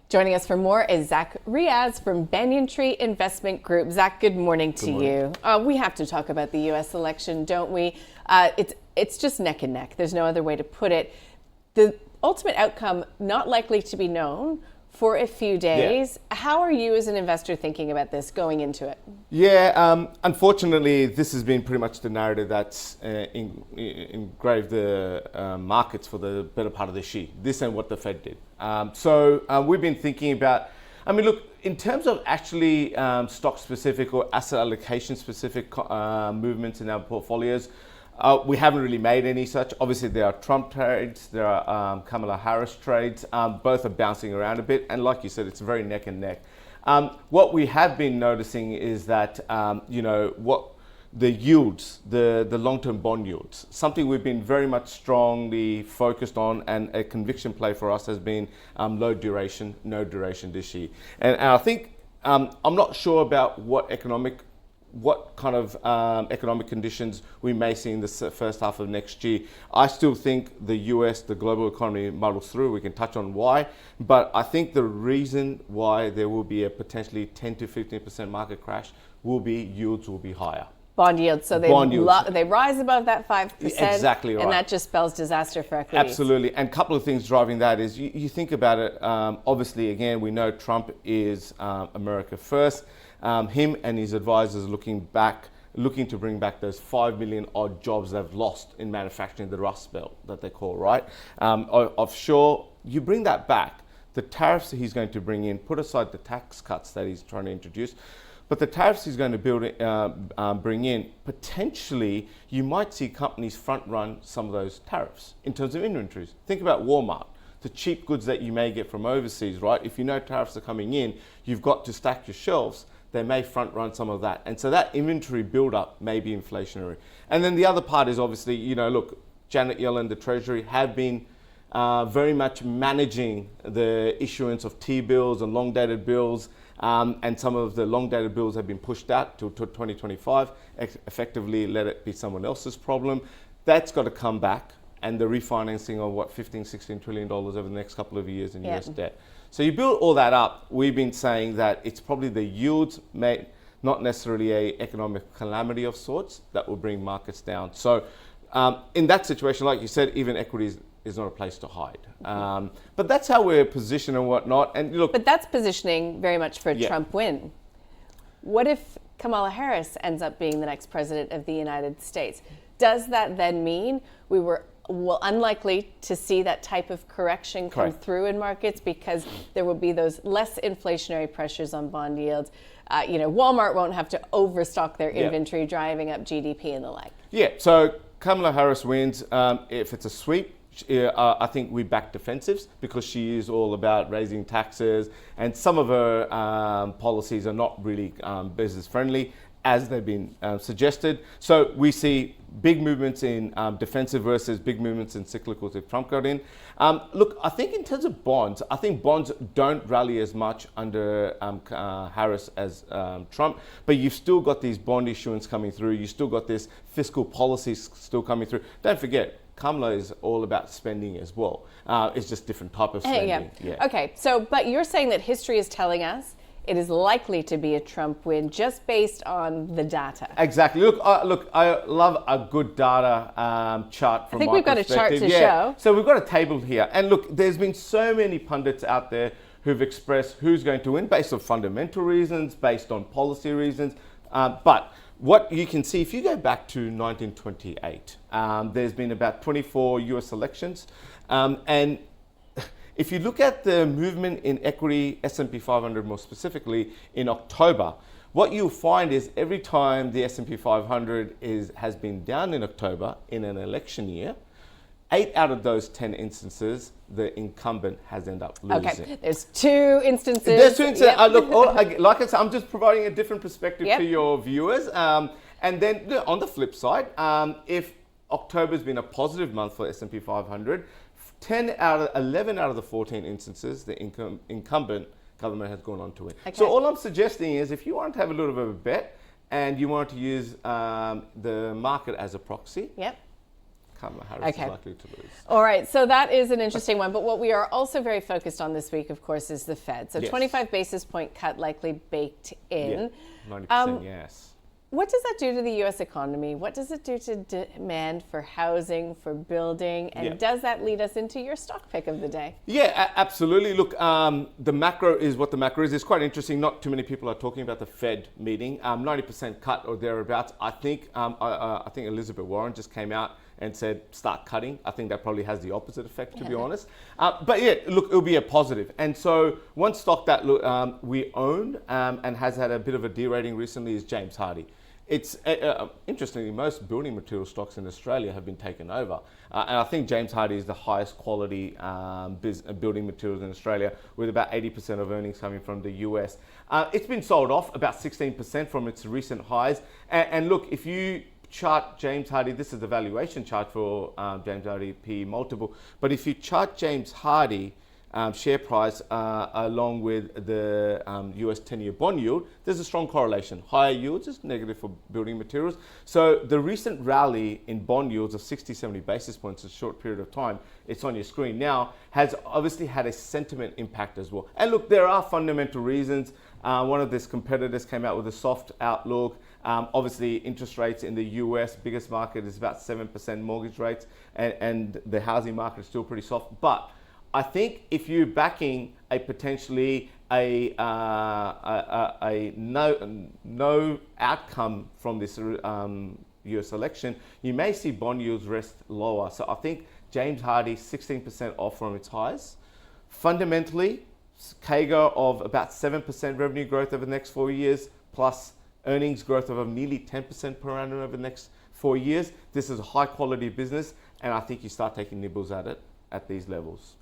Joining us for more is Zach Riaz from Banyan Tree Investment Group. Zach, good morning to you. We have to talk about the U.S. election, don't we? It's just neck and neck. There's no other way to put it. The ultimate outcome not likely to be known for a few days. Yeah. How are you as an investor thinking about this going into it? Yeah, unfortunately, this has been pretty much the narrative that's engraved the markets for the better part of this year. This and what the Fed did. So we've been thinking about, look, in terms of actually stock-specific or asset allocation-specific movements in our portfolios, we haven't really made any such. Obviously, there are Trump trades, there are Kamala Harris trades. Both are bouncing around a bit. And like you said, it's very neck and neck. What we have been noticing is that, what the yields, the long-term bond yields, something we've been very much strongly focused on, and a conviction play for us has been low duration, no duration this year. And I think, I'm not sure about what kind of economic conditions we may see in the first half of next year. I still think the US, the global economy muddles through. We can touch on why, but I think the reason why there will be a potentially 10 to 15% market crash will be yields will be higher. Bond yields, so they rise above that 5%. Exactly right. And that just spells disaster for equities. Absolutely, and a couple of things driving that is, you think about it, obviously, again, we know Trump is America first. Him and his advisors looking to bring back those 5 million odd jobs they've lost in manufacturing, the Rust Belt that they call, right? Offshore, you bring that back. The tariffs that he's going to bring in, put aside the tax cuts that he's trying to introduce, but the tariffs he's going to bring in, potentially you might see companies front run some of those tariffs in terms of inventories. Think about Walmart. The cheap goods that you may get from overseas, right? If you know tariffs are coming in, you've got to stack your shelves. They may front run some of that. And so that inventory buildup may be inflationary. And then the other part is obviously, look, Janet Yellen, the Treasury, have been very much managing the issuance of T-bills and long-dated bills. And some of the long-dated bills have been pushed out to 2025, effectively let it be someone else's problem. That's got to come back. And the refinancing of $15-16 trillion over the next couple of years in US debt. So you build all that up. We've been saying that it's probably the yields, not necessarily a economic calamity of sorts, that will bring markets down. So in that situation, like you said, even equities is not a place to hide. But that's how we're positioned and whatnot. And look, but that's positioning very much for a Trump win. What if Kamala Harris ends up being the next president of the United States? Does that then mean we were unlikely to see that type of correction come through in markets because there will be those less inflationary pressures on bond yields? Walmart won't have to overstock their inventory, driving up GDP and the like. Yeah, so Kamala Harris wins. If it's a sweep, I think we back defensives because she is all about raising taxes, and some of her policies are not really business friendly, as they've been suggested. So we see big movements in defensive versus big movements in cyclicals if Trump got in. Look, I think in terms of bonds, I think bonds don't rally as much under Harris as Trump, but you've still got these bond issuance coming through. You've still got this fiscal policies still coming through. Don't forget, Kamala is all about spending as well. It's just different type of spending. Okay, so, but you're saying that history is telling us it is likely to be a Trump win just based on the data. Exactly. Look, I love a good data chart from my perspective. I think we've got a chart to show. So we've got a table here. And look, there's been so many pundits out there who've expressed who's going to win based on fundamental reasons, based on policy reasons. But what you can see, if you go back to 1928, there's been about 24 US elections. And if you look at the movement in equity, S&P 500 more specifically, in October, what you'll find is every time the S&P 500 has been down in October in an election year, 8 out of those 10 instances, the incumbent has ended up losing. Okay, there's 2 instances. There's 2 instances. Like I said, I'm just providing a different perspective to your viewers. And then on the flip side, if October's been a positive month for S&P 500, 11 out of the 14 instances, the incumbent government has gone on to win. Okay. So all I'm suggesting is if you want to have a little bit of a bet and you want to use the market as a proxy, Kamala Harris Okay. is likely to lose. All right, so that is an interesting one. But what we are also very focused on this week, of course, is the Fed. So Yes. 25 basis point cut likely baked in. Yeah, 90%, yes. What does that do to the U.S. economy? What does it do to demand for housing, for building? And Yeah. does that lead us into your stock pick of the day? Yeah, absolutely. Look, the macro is what the macro is. It's quite interesting. Not too many people are talking about the Fed meeting. 90% cut or thereabouts. I think Elizabeth Warren just came out and said, start cutting. I think that probably has the opposite effect, to be honest. But yeah, look, it'll be a positive. And so one stock that we own and has had a bit of a derating recently is James Hardie. It's interestingly, most building material stocks in Australia have been taken over. And I think James Hardie is the highest quality building materials in Australia, with about 80% of earnings coming from the US. It's been sold off about 16% from its recent highs. And look, if you chart James Hardie, this is the valuation chart for James Hardie PE multiple, but if you chart James Hardie share price along with the US 10-year bond yield, there's a strong correlation. Higher yields is negative for building materials. So the recent rally in bond yields of 60, 70 basis points in a short period of time, it's on your screen now, has obviously had a sentiment impact as well. And look, there are fundamental reasons. One of these competitors came out with a soft outlook. Obviously, interest rates in the US, biggest market, is about 7% mortgage rates, and the housing market is still pretty soft. But I think if you're backing a potentially a no outcome from this US election, you may see bond yields rest lower. So I think James Hardie 16% off from its highs. Fundamentally, CAGR of about 7% revenue growth over the next 4 years, plus earnings growth of nearly 10% per annum over the next 4 years. This is a high quality business, and I think you start taking nibbles at it at these levels.